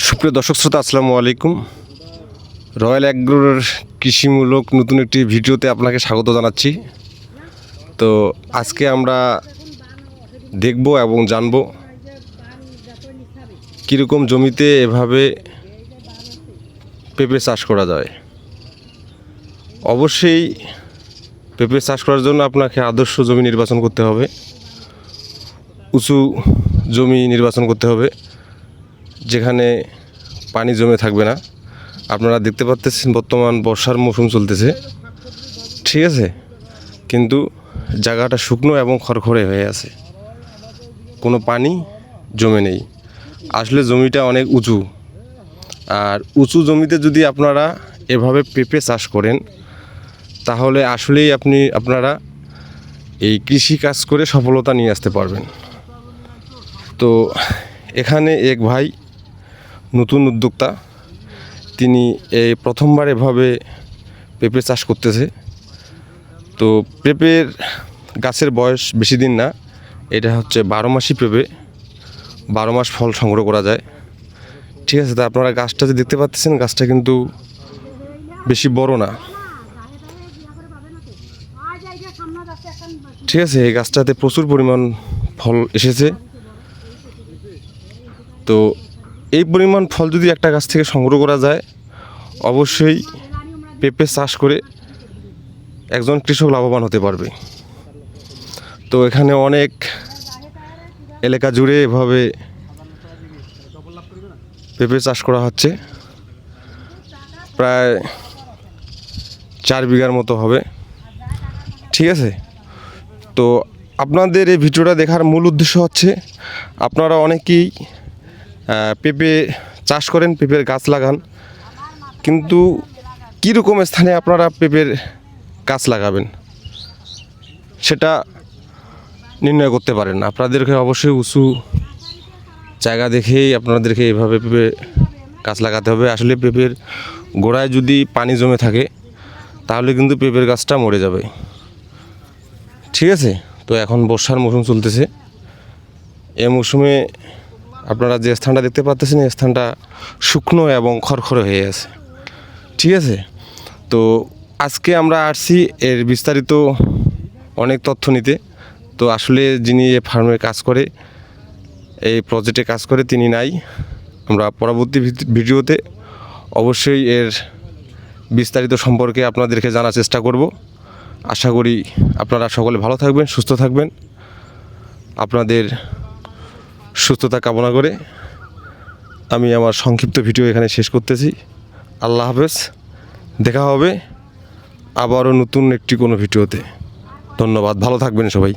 সুপ্রিয় দর্শক শ্রোতা, আসসালামু আলাইকুম। রয়্যাল অ্যাগ্রোর কৃষিমূলক নতুন একটি ভিডিওতে আপনাকে স্বাগত জানাচ্ছি। তো আজকে আমরা দেখব এবং জানব কীরকম জমিতে এভাবে পেঁপে চাষ করা যায়। অবশ্যই পেঁপে চাষ করার জন্য আপনাকে আদর্শ জমি নির্বাচন করতে হবে, উঁচু জমি নির্বাচন করতে হবে যেখানে পানি জমে থাকবে না। আপনারা দেখতে পাচ্ছেন বর্তমান বর্ষার মৌসুম চলতেছে, ঠিক আছে, কিন্তু জায়গাটা শুকনো এবং খড়খড়ে হয়ে আছে, কোনো পানি জমে নেই। আসলে জমিটা অনেক উঁচু, আর উঁচু জমিতে যদি আপনারা এভাবে পেঁপে চাষ করেন তাহলে আসলেই আপনারা এই কৃষি কাজ করে সফলতা নিয়ে আসতে পারবেন। তো এখানে এক ভাই নতুন উদ্যোক্তা, তিনি এই প্রথমবার এভাবে পেঁপে চাষ করতেছে। তো পেঁপের গাছের বয়স বেশি দিন না, এটা হচ্ছে 12 মাসই পেঁপে, 12 মাস ফল সংগ্রহ করা যায়, ঠিক আছে। তো আপনারা গাছটা যে দেখতে পাচ্ছেন, গাছটা কিন্তু বেশি বড় না, ঠিক আছে। এই গাছটাতে প্রচুর পরিমাণ ফল এসেছে। তো এই পরিমাণ ফল যদি একটা গাছ থেকে সংগ্রহ করা যায়, অবশ্যই পেঁপে চাষ করে একজন কৃষক লাভবান হতে পারবে। তো এখানে অনেক এলাকা জুড়ে এভাবে পেঁপে চাষ করা হচ্ছে, প্রায় 4 বিঘার মতো হবে, ঠিক আছে। তো আপনাদের এই ভিডিওটা দেখার মূল উদ্দেশ্য হচ্ছে, আপনারা অনেকেই পেঁপে চাষ করেন, পেঁপের গাছ লাগান, কিন্তু কীরকম স্থানে আপনারা পেঁপের গাছ লাগাবেন সেটা নির্ণয় করতে পারেন না। আপনাদেরকে অবশ্যই উঁচু জায়গা দেখেই আপনাদেরকে এইভাবে পেঁপে গাছ লাগাতে হবে। আসলে পেঁপের গোড়ায় যদি পানি জমে থাকে তাহলে কিন্তু পেঁপের গাছটা মরে যাবে, ঠিক আছে। তো এখন বর্ষার মৌসুম চলতেছে, এই মৌসুমে আপনারা যে স্থানটা দেখতে পাচ্ছেন, এই স্থানটা শুকনো এবং খড়খড়ে হয়ে আছে, ঠিক আছে। তো আজকে আমরা আসছি এর বিস্তারিত অনেক তথ্য নিতে। তো আসলে যিনি এই ফার্মে কাজ করে, এই প্রজেক্টে কাজ করে, তিনি নাই। আমরা পরবর্তী ভিডিওতে অবশ্যই এর বিস্তারিত সম্পর্কে আপনাদেরকে জানার চেষ্টা করব। আশা করি আপনারা সকলে ভালো থাকবেন, সুস্থ থাকবেন। আপনাদের সুস্থতা কামনা করে আমি আমার সংক্ষিপ্ত ভিডিও এখানে শেষ করতেছি। আল্লাহ হাফেজ, দেখা হবে আবারও নতুন একটি কোনো ভিডিওতে। ধন্যবাদ, ভালো থাকবেন সবাই।